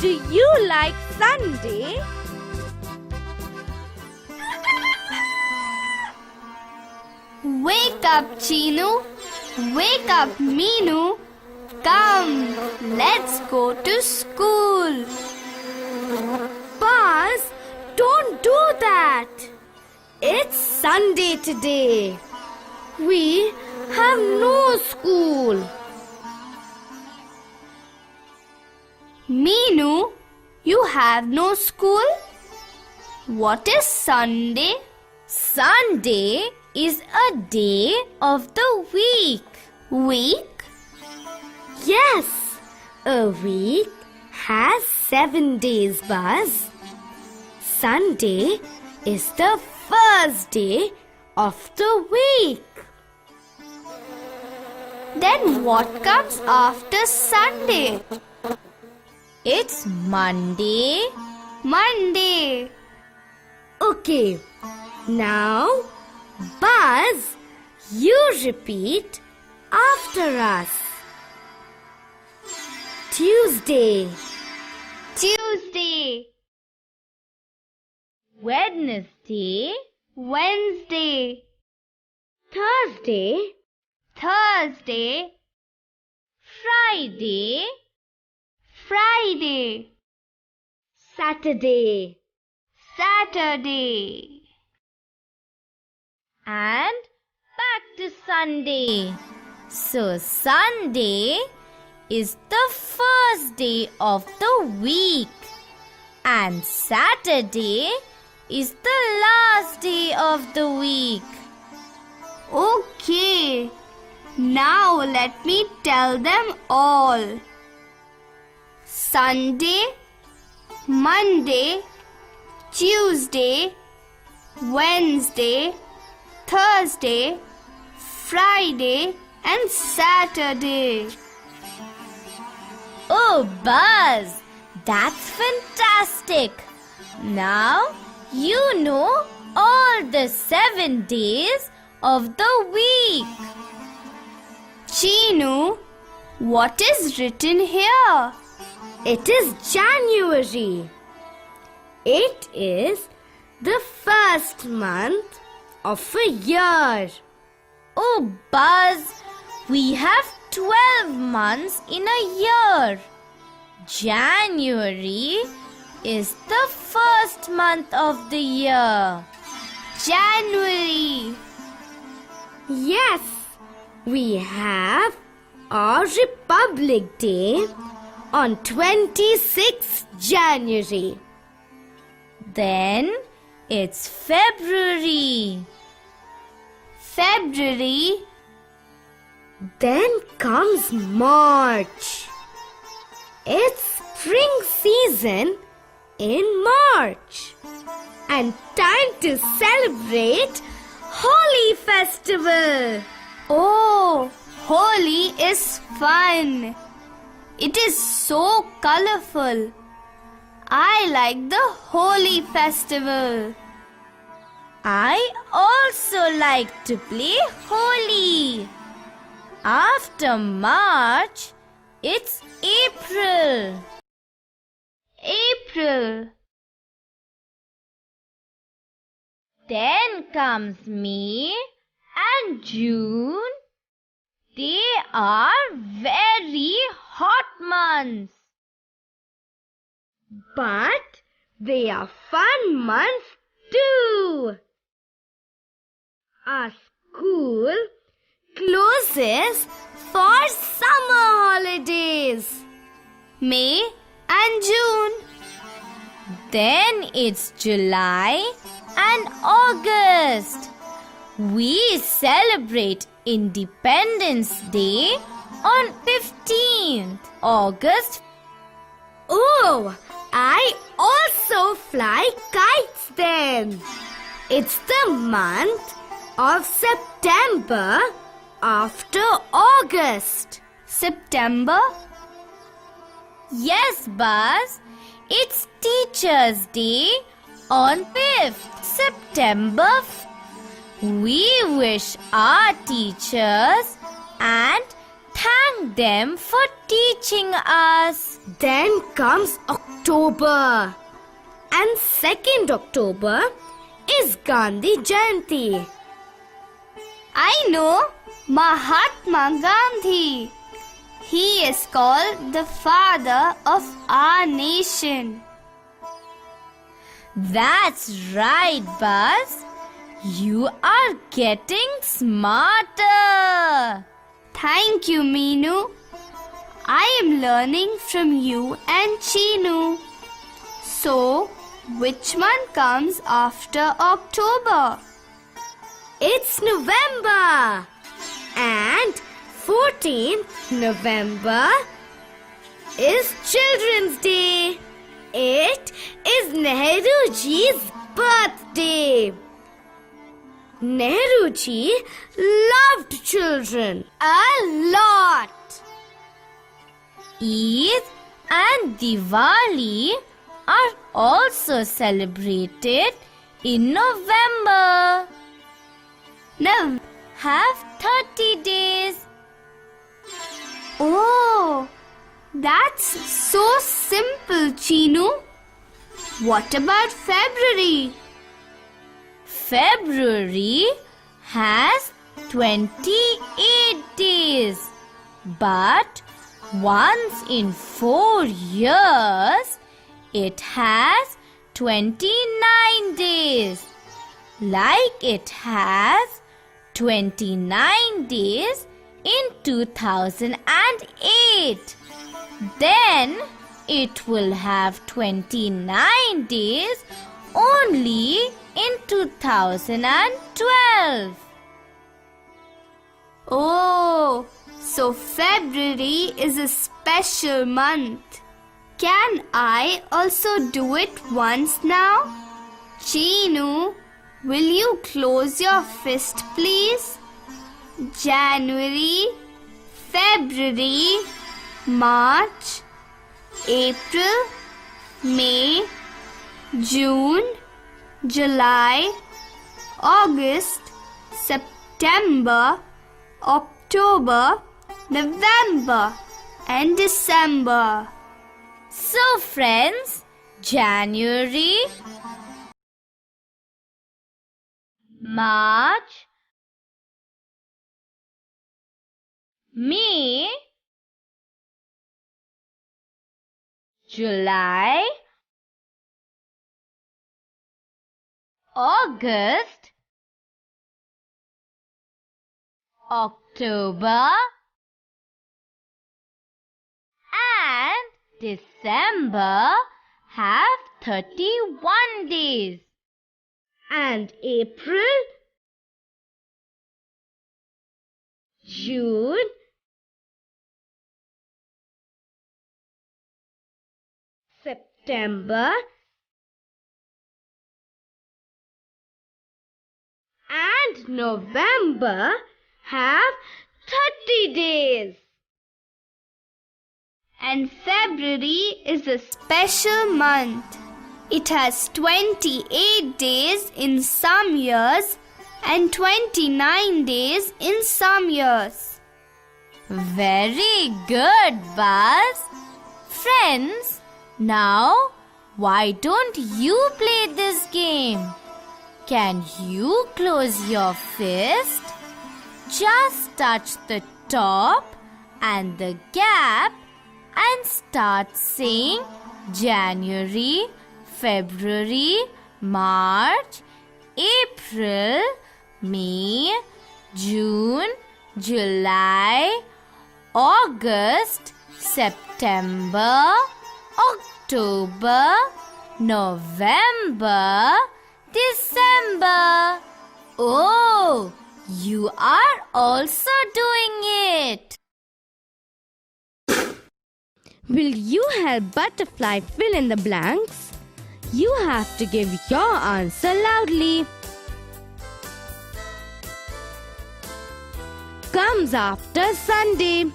Do you like Sunday? Wake up, Chinu. Wake up, Meenu. Come, let's go to school. Buzz, don't do that. It's Sunday today. We have no school. Meenu, you have no school? What is Sunday? Sunday is a day of the week. Week? Yes, a week has 7 days, Buzz. Sunday is the first day of the week. Then what comes after Sunday? It's Monday. Monday. Okay, now, Buzz, you repeat after us. Tuesday, Tuesday. Wednesday, Wednesday. Thursday, Thursday. Friday, Friday. Saturday, Saturday. and back to Sunday. So Sunday is the first day of the week and Saturday is the last day of the week. Okay. Now let me tell them all. Sunday, Monday, Tuesday, Wednesday, Thursday, Friday and Saturday. Oh, Buzz, that's fantastic. Now you know all the 7 days of the week. Chinu, what is written here? It is January. It is the first month of a year. Oh, Buzz, we have 12 months in a year. January is the first month of the year. January. Yes, we have our Republic Day on 26th January. Then it's February. February. Then comes March. It's spring season in March. And time to celebrate Holi festival. Oh, Holi is fun. It is so colorful. I like the Holi festival. I also like to play Holi. After March, it's April. April. Then comes May and June. They are very hot months. But they are fun months too. Our school closes for summer holidays. May and June. Then it's July and August. We celebrate Independence Day on 15th August. Oh, I also fly kites then. It's the month of September after August. September. Yes, Buzz. It's Teachers' Day on 5th September. We wish our teachers and thank them for teaching us. Then comes October. And 2nd October is Gandhi Jayanti. I know, Mahatma Gandhi. He is called the father of our nation. That's right, Buzz. You are getting smarter. Thank you, Meenu. I am learning from you and Chinu. So, which month comes after October? It's November. And 14th November is Children's Day. It is Nehruji's birthday. Nehruji loved children a lot. Eid and Diwali are also celebrated in November. Now, Have 30 days. oh, that's so simple, Chinu. What about February? February has 28 days. But once in 4 years, it has 29 days. Like it has 29 days in 2008. Then it will have 29 days only in 2012. Oh, so February is a special month. Can I also do it once now? Chinu, will you close your fist, please? January, February, March, April, May, June, July, August, September, October, November, and December. So friends, January, March, May, July, August, October, and December have 31 days. And April, June, September, and November have 30 days. And February is a special month. It has 28 days in some years and 29 days in some years. Very good, Buzz. Friends, now why don't you play this game? Can you close your fist? Just touch the top and the gap and start saying January, February, March, April, May, June, July, August, September, October, November, December. Oh, you are also doing it. Will you help Butterfly fill in the blanks? You have to give your answer loudly. Comes after Sunday.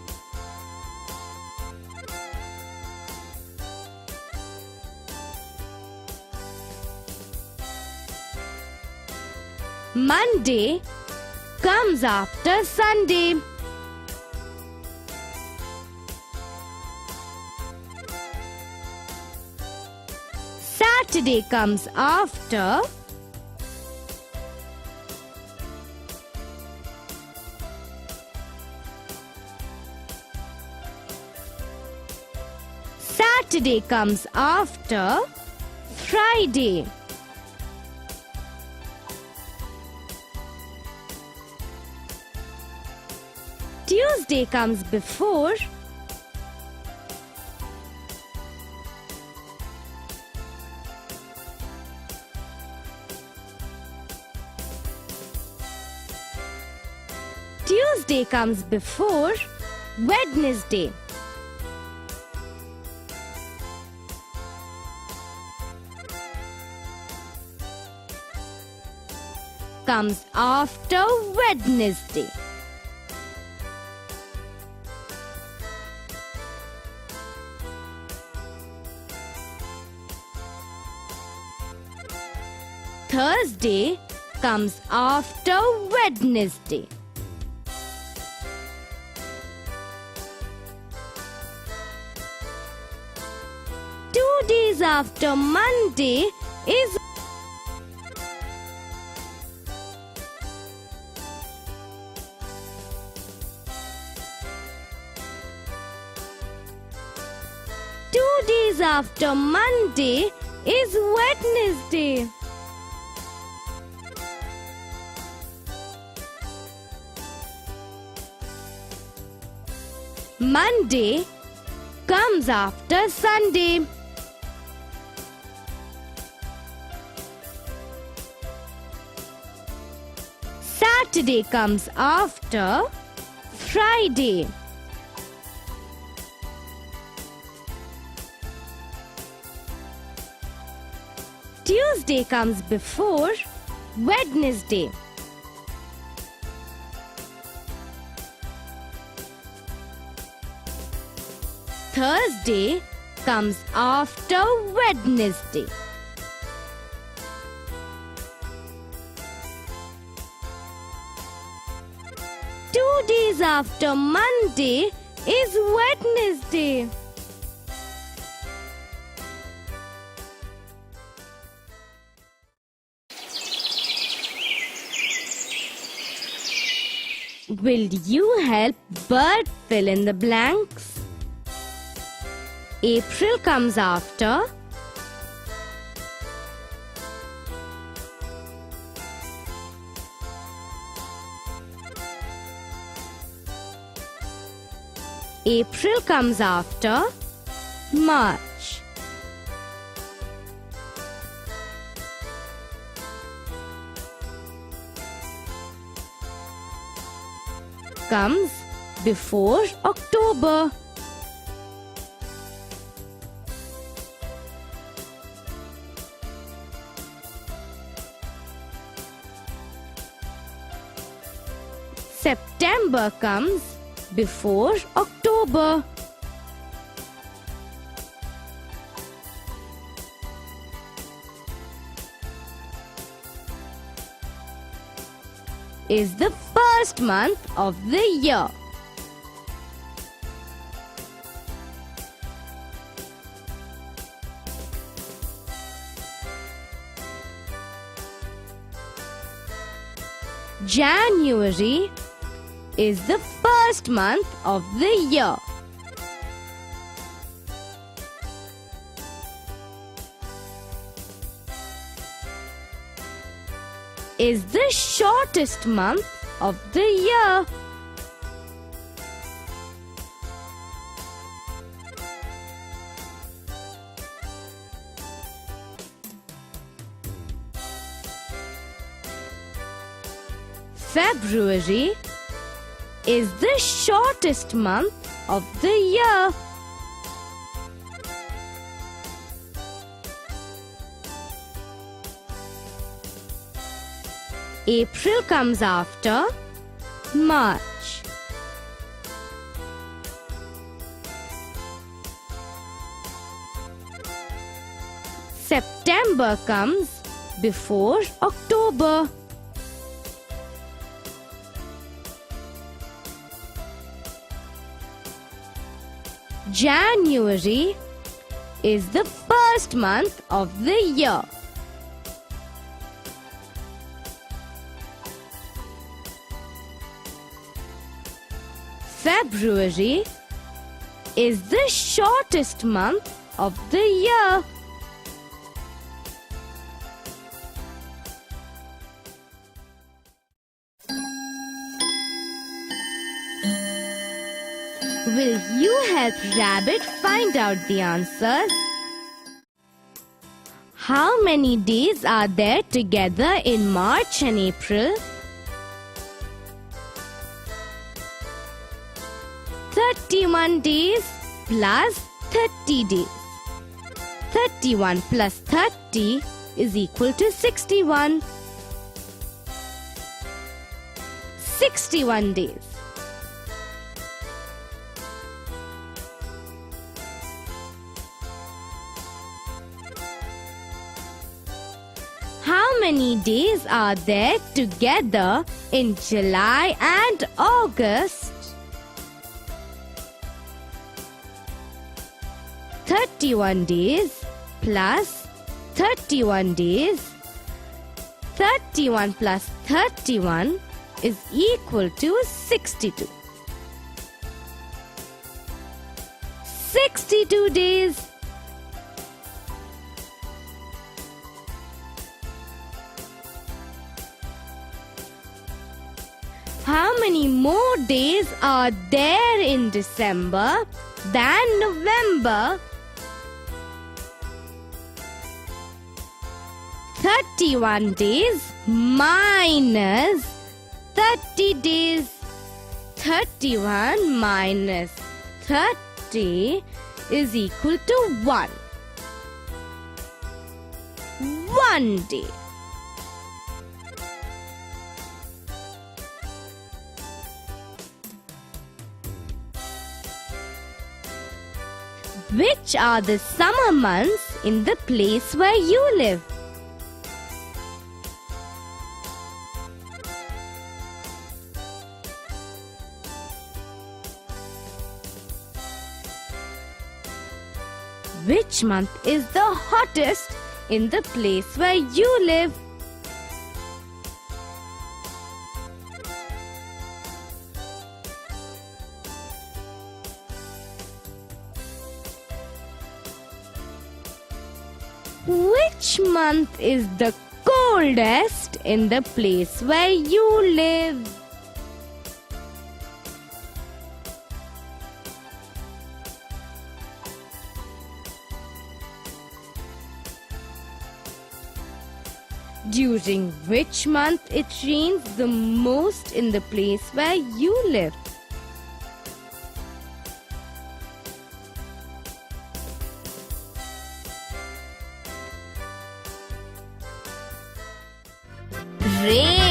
Monday comes after Sunday. Saturday comes after. Saturday comes after Friday. Tuesday comes before. Tuesday comes before Wednesday. Comes after Wednesday. Thursday comes after Wednesday. Two days after Monday is after Monday is Wednesday. Monday comes after Sunday. Saturday comes after Friday. Tuesday comes before Wednesday. Thursday comes after Wednesday. Two days after Monday is Wednesday. Will you help Bert fill in the blanks? April comes after. April comes after March. Comes before October. September comes before October. Is the first month of the year. January is the first month of the year. Is the shortest month of the year. February is the shortest month of the year. April comes after March. September comes before October. January is the first month of the year? February is the shortest month of the year. Will you help Rabbit find out the answers? How many days are there together in March and April? 31 days plus 30 days. 31 plus 30 is equal to 61. 61 days. How many days are there together in July and August? 31 days plus 31 days. 31 plus 31 is equal to 62. 62 days. How many more days are there in December than November? 31 days minus 30 days. 31 minus 30 is equal to 1. 1 day. Which are the summer months in the place where you live? Which month is the hottest in the place where you live? Which month is the coldest in the place where you live? During which month it rains the most in the place where you live? Rain